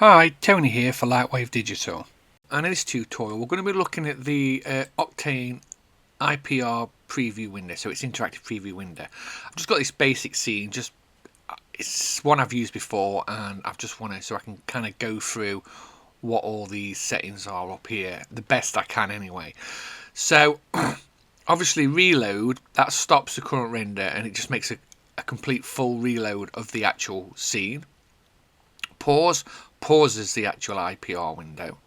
Hi, Tony here for Lightwave Digital. And in this tutorial we're going to be looking at the Octane IPR preview window, so it's interactive preview window. I've just got this basic scene, it's one I've used before, and I've just wanted so I can kind of go through what all these settings are up here, the best I can anyway. So obviously reload, that stops the current render and it just makes a complete full reload of the actual scene. Pause pauses the actual IPR window.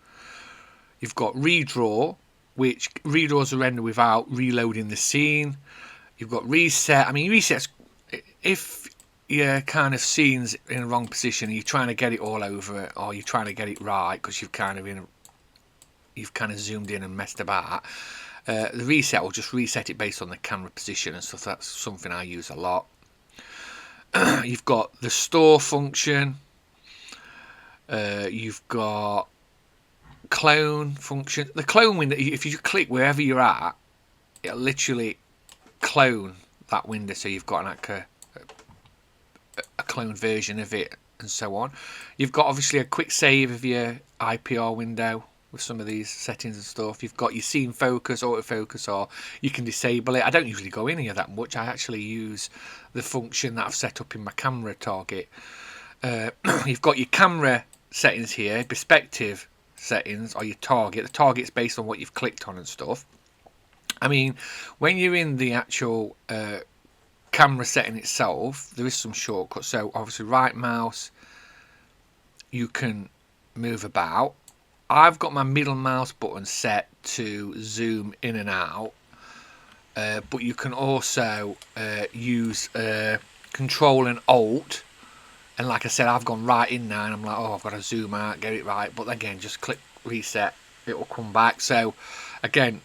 You've got redraw, which redraws the render without reloading the scene. You've got reset. I mean, resets if your kind of scene's in a wrong position and you're trying to get it all over it, or you're trying to get it right because you've kind of zoomed in and messed about. The reset will just reset it based on the camera position and stuff. That's something I use a lot. You've got the store function. You've got clone function. The clone window, if you click wherever you're at, it'll literally clone that window, so you've got like a clone version of it and so on. You've got obviously a quick save of your IPR window with some of these settings and stuff. You've got your scene focus, autofocus, or you can disable it. I don't usually go in here that much. I actually use the function that I've set up in my camera target. You've got your camera settings here, perspective settings, or your target. The target's based on what you've clicked on and stuff. I mean, when you're in the actual camera setting itself, there is some shortcuts. So obviously right mouse, you can move about. I've got my middle mouse button set to zoom in and out, but you can also use Control and Alt. And like I said, I've gone right in now and I'm like, oh, I've got to zoom out, get it right. But again, just click reset, it will come back. So again,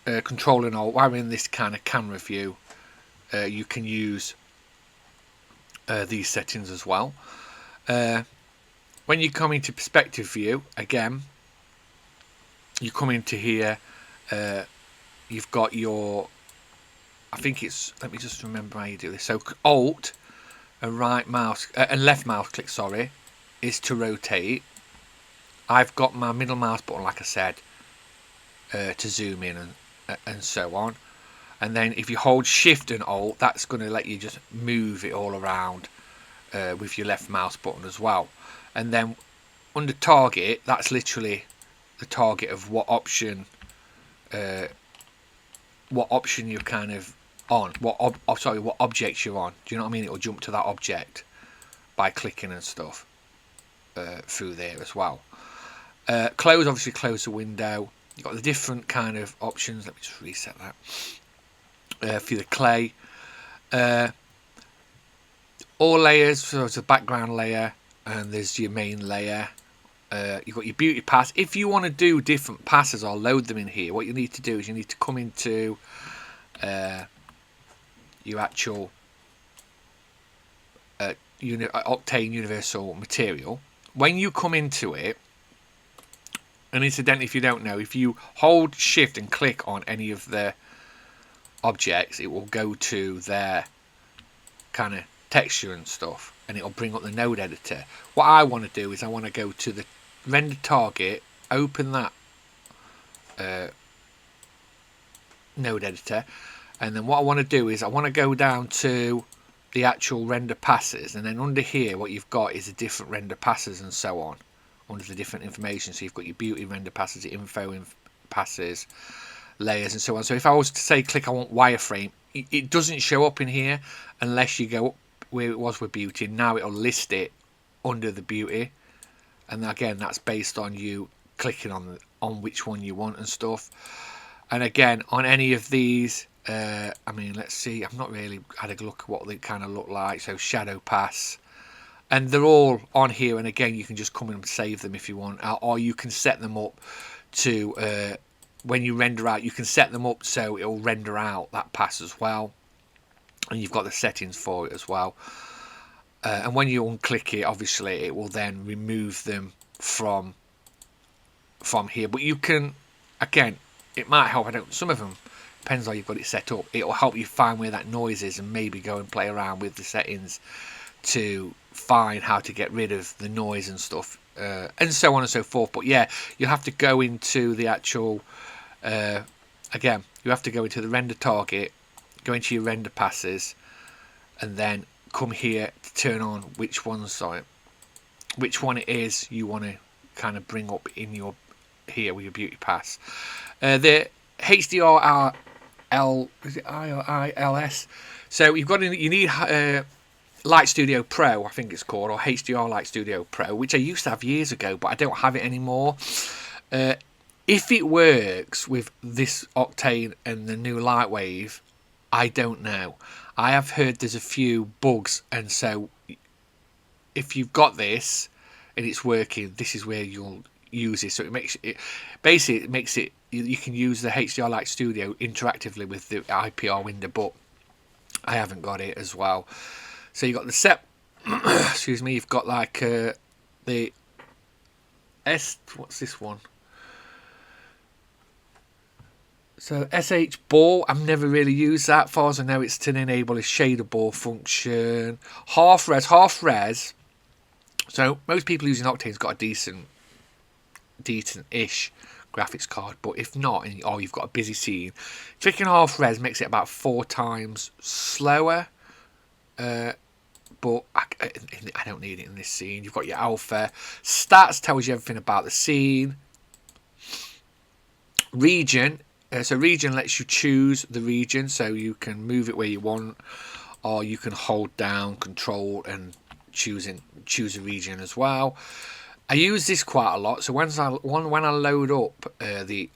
Control and Alt, while we're in this kind of camera view, you can use these settings as well. When you come into perspective view, again, you come into here, you've got your, I think it's, let me just remember how you do this. So Alt, and right mouse and left mouse click, sorry, is to rotate. I've got my middle mouse button, like I said, to zoom in and so on. And then if you hold Shift and Alt, that's going to let you just move it all around with your left mouse button as well. And then under target, that's literally the target of what option you're kind of on, what objects you're on. Do you know what I mean? It'll jump to that object by clicking and stuff through there as well. Close, obviously close the window. You've got the different kind of options. Let me just reset that. For the clay, all layers, so it's a background layer and there's your main layer. You've got your beauty pass. If you want to do different passes or load them in here, what you need to do is you need to come into your actual Octane Universal Material. When you come into it, and incidentally, if you don't know, if you hold Shift and click on any of the objects, it will go to their kind of texture and stuff, and it'll bring up the node editor. What I want to do is I want to go to the render target, open that node editor, and then what I want to do is I want to go down to the actual render passes, and then under here what you've got is the different render passes and so on under the different information. So you've got your beauty render passes, your info passes, layers and so on. So if I was to say click I want wireframe, it doesn't show up in here unless you go up where it was with beauty. Now it'll list it under the beauty, and again that's based on you clicking on which one you want and stuff. And again, on any of these, I mean, let's see, I've not really had a look at what they kind of look like. So shadow pass, and they're all on here, and again you can just come in and save them if you want, or you can set them up to when you render out, you can set them up so it'll render out that pass as well, and you've got the settings for it as well. And when you unclick it, obviously it will then remove them from here. But you can, again, it might help. Some of them, depends how you've got it set up, it will help you find where that noise is and maybe go and play around with the settings to find how to get rid of the noise and stuff, and so on and so forth. But yeah, you have to go into the actual again, you have to go into the render target, go into your render passes, and then come here to turn on which one it is you want to kind of bring up in your here with your beauty pass. The HDR is it I or ILS? So you need Light Studio Pro, I think it's called, or HDR Light Studio Pro, which I used to have years ago, but I don't have it anymore. If it works with this Octane and the new Lightwave, I don't know. I have heard there's a few bugs, and so if you've got this and it's working, this is where you'll use it. So it makes it you can use the HDR Light Studio interactively with the IPR window, but I haven't got it as well. So you got the set excuse me, you've got like the what's this one? So SH ball, I've never really used that. As far as I know, it's to enable a shader ball function. Half res. So most people using Octane's got a decent-ish graphics card, but if not, or you've got a busy scene, clicking half res makes it about 4 times slower. But I don't need it in this scene. You've got your alpha. Stats tells you everything about the scene. Region. So region lets you choose the region, so you can move it where you want, or you can hold down control and choose a region as well. I use this quite a lot. So when I load up the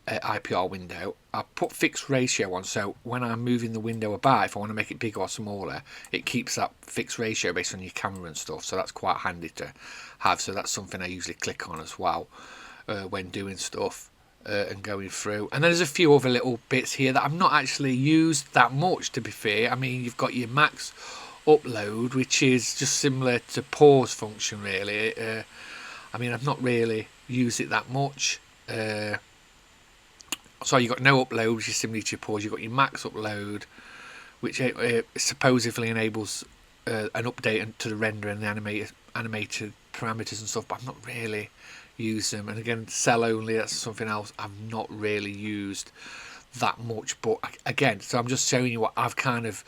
IPR window, I put fixed ratio on, so when I'm moving the window about, if I want to make it bigger or smaller, it keeps that fixed ratio based on your camera and stuff, so that's quite handy to have. So that's something I usually click on as well when doing stuff and going through. And then there's a few other little bits here that I've not actually used that much, to be fair. I mean, you've got your max upload, which is just similar to pause function really. I mean, I've not really used it that much. So you've got no upload, which is similar to your pause. You've got your max upload, which supposedly enables an update to the render and the animated parameters and stuff, but I've not really used them. And again, cell only, that's something else I've not really used that much. But again, so I'm just showing you what I've kind of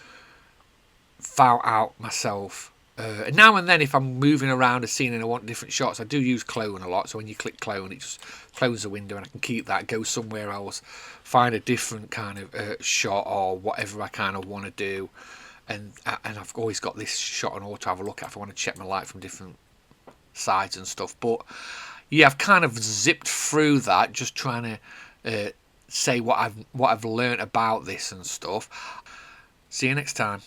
found out myself. And now and then, if I'm moving around a scene and I want different shots, I do use clone a lot. So when you click clone, it just closes the window and I can keep that, go somewhere else, find a different kind of shot or whatever I kind of want to do. And I've always got this shot on auto to have a look at if I want to check my light from different sides and stuff. But yeah, I've kind of zipped through that, just trying to say what I've learned about this and stuff. See you next time.